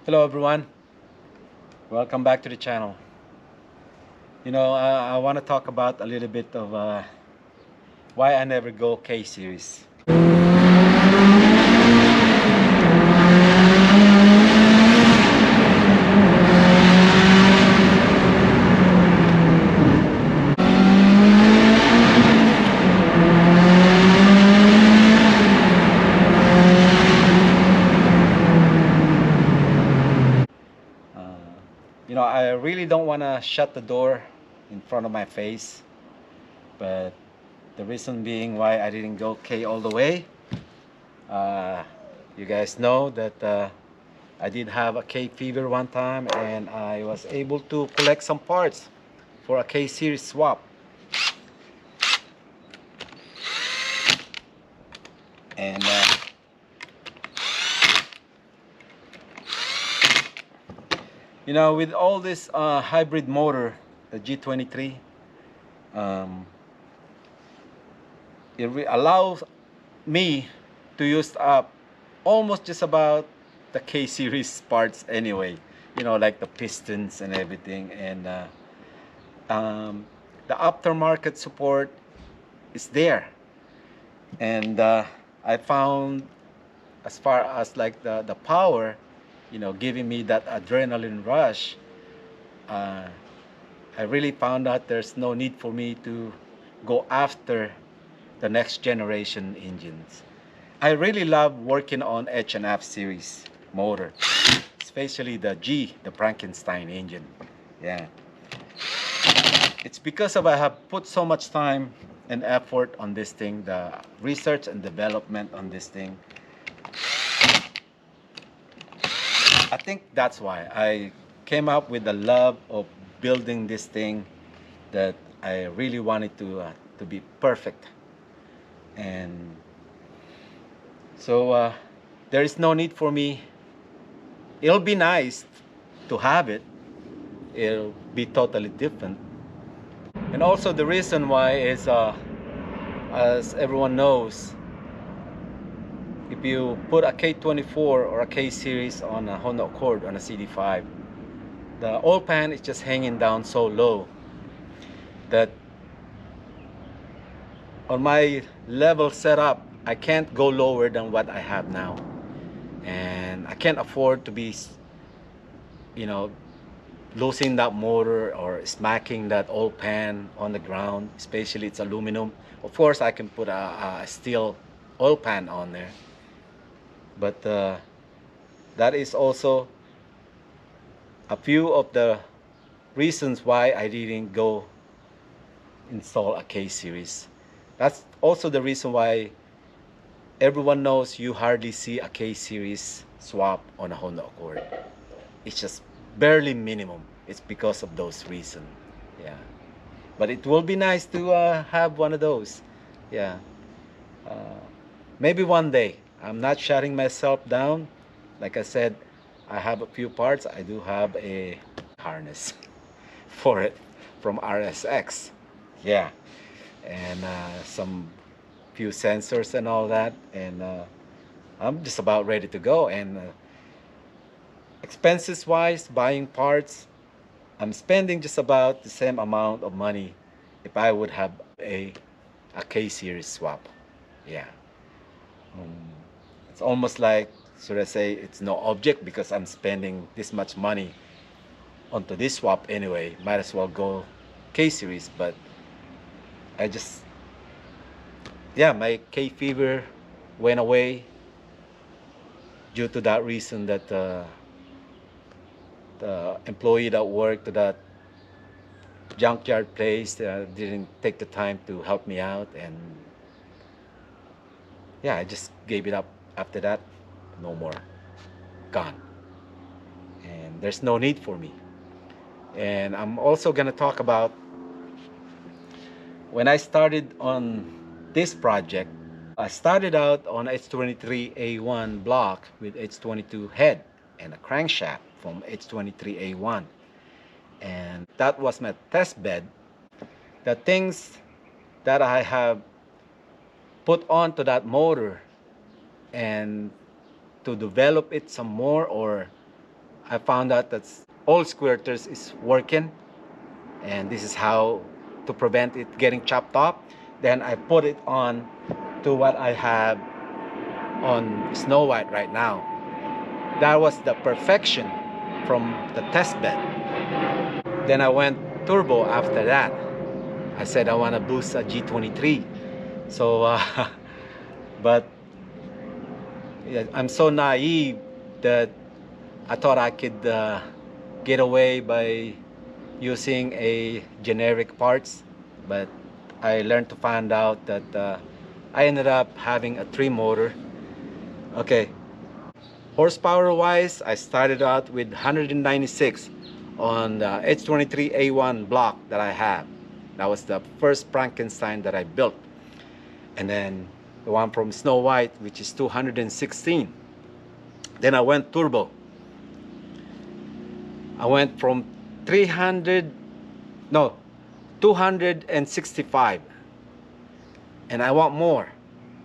Hello everyone, welcome back to the channel. I want to talk about a little bit of why I never go K series. Uh, I really don't want to shut the door in front of my face, but the reason being why I didn't go K all the way, uh, you guys know that I did have a K fever one time and I was able to collect some parts for a K series swap. And with all this hybrid motor, the G23, um, it allows me to use up almost just about the K series parts anyway. Like the pistons and everything, and um, the aftermarket support is there. And I found, as far as like the power, giving me that adrenaline rush, uh, I really found out there's no need for me to go after the next generation engines. I really love working on H&F series motor, especially the G, the Frankenstein engine. Yeah, it's because of I have put so much time and effort on this thing, the research and development on this thing. I think that's why I came up with the love of building this thing, that I really wanted to be perfect. And so there is no need for me. It'll be nice to have it. It'll be totally different. And also the reason why is, as everyone knows, if you put a K24 or a K series on a Honda Accord on a CD5, the oil pan is just hanging down so low that on my level setup, I can't go lower than what I have now. And I can't afford to be, you know, losing that motor or smacking that oil pan on the ground, especially it's aluminum. Of course, I can put a steel oil pan on there, but that is also a few of the reasons why I didn't go install a K series. That's also the reason why everyone knows you hardly see a K series swap on a Honda Accord. It's just barely minimum. It's because of those reasons. Yeah. But it will be nice to have one of those. Yeah. Uh, Maybe one day. I'm not shutting myself down. Like I said, I have a few parts. I do have a harness for it from RSX. Yeah. And some few sensors and all that. And I'm just about ready to go. And expenses wise, buying parts, I'm spending just about the same amount of money if I would have a K series swap. Yeah. Um, it's almost like, should I say, it's no object because I'm spending this much money onto this swap anyway. Might as well go K series, but I just, yeah, my K fever went away due to that reason, that the employee that worked at that junkyard place didn't take the time to help me out, and yeah, I just gave it up after that. No more. Gone. And there's no need for me. And I'm also going to talk about when I started on this project. I started out on H23A1 block with H22 head and a crankshaft from H23A1. And that was my test bed. The things that I have put onto that motor and to develop it some more, or I found out that all squirters is working, and this is how to prevent it getting chopped off. Then I put it on to what I have on Snow White right now. That was the perfection from the test bed. Then I went turbo after that. I said I want to boost a G23. So, but yeah, I'm so naive that I thought I could get away by using a generic parts, but I learned to find out that I ended up having a 3 motor. Okay, horsepower wise, I started out with 196 on the H23A1 block that I have. That was the first Frankenstein that I built. And then the one from Snow White, which is 216. Then I went turbo. I went from 265, and I want more.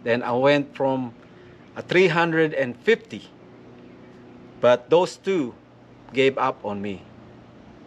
Then I went from a 350, but those two gave up on me.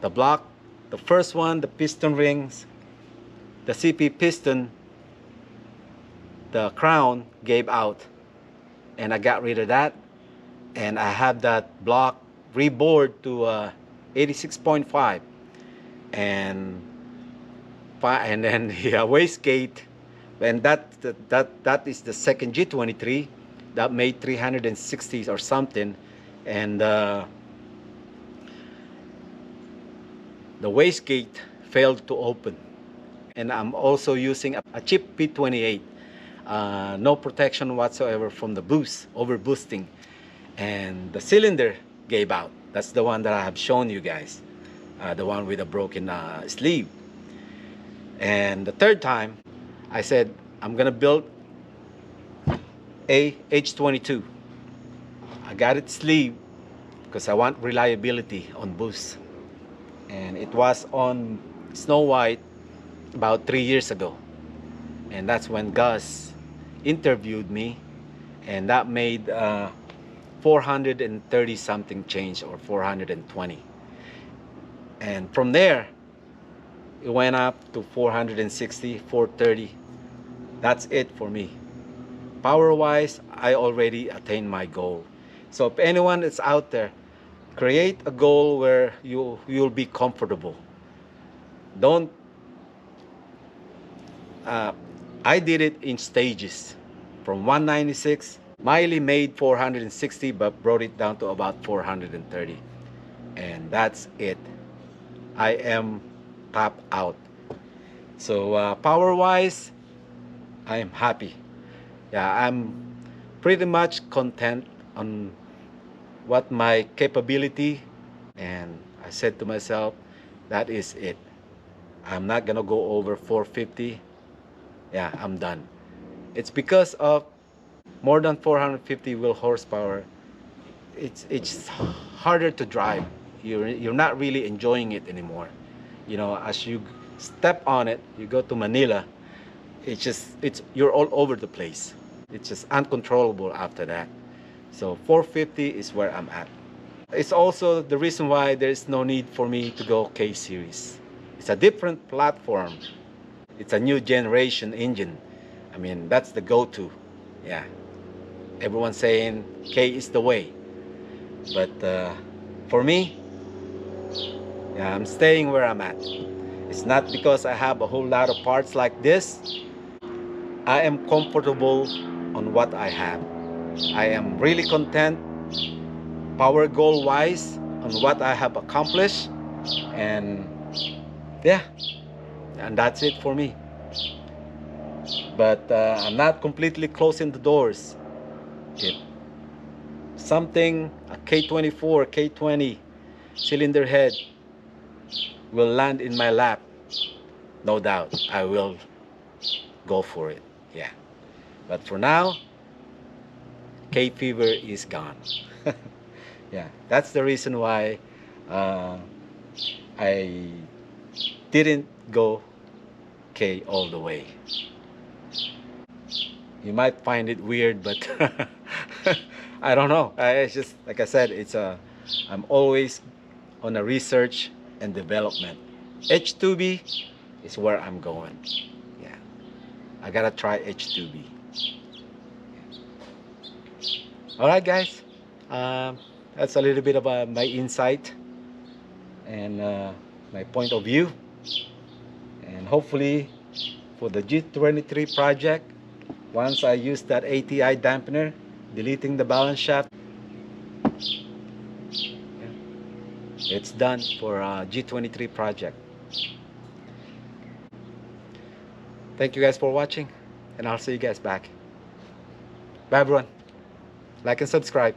The block, the first one, the piston rings, the CP piston, the crown gave out, and I got rid of that, and I have that block rebored to 86.5, and then the wastegate, and that is the second G23 that made 360 or something, and the wastegate failed to open. And I'm also using a cheap P28, no protection whatsoever from the boost, over boosting, and the cylinder gave out. That's the one that I have shown you guys, the one with a broken sleeve. And the third time, I said I'm gonna build a H22. I got it sleeve because I want reliability on boost, and it was on Snow White about 3 years ago, and that's when Gus interviewed me, and that made 430 something change, or 420, and from there it went up to 460, 430. That's it for me. Power wise, I already attained my goal. So if anyone is out there, create a goal where you'll be comfortable. Don't I did it in stages. From 196, Miley made 460, but brought it down to about 430, and that's it. I am tapped out. So power wise, I am happy. Yeah, I'm pretty much content on what my capability, and I said to myself, that is it. I'm not gonna go over 450. Yeah, I'm done. It's because of more than 450 wheel horsepower. It's harder to drive. You're not really enjoying it anymore. You know, as you step on it, you go to Manila, you're all over the place. It's just uncontrollable after that. So 450 is where I'm at. It's also the reason why there's no need for me to go K series. It's a different platform. It's a new generation engine. I mean, that's the go-to. Yeah. Everyone's saying K is the way. But for me, yeah, I'm staying where I'm at. It's not because I have a whole lot of parts like this. I am comfortable on what I have. I am really content, power goal wise, on what I have accomplished. And yeah, and that's it for me. But I'm not completely closing the doors. If something, a K24, K20 cylinder head will land in my lap, no doubt I will go for it. Yeah. But for now, K fever is gone. Yeah, that's the reason why I didn't go K all the way. You might find it weird, but I don't know. It's just like I said. I'm always on a research and development. H2B is where I'm going. Yeah, I gotta try H2B. All right, guys. Um, that's a little bit of my insight and my point of view. And hopefully, for the G23 project, once I use that ATI dampener, deleting the balance shaft, it's done for G23 project. Thank you guys for watching, and I'll see you guys back. Bye everyone. Like and subscribe.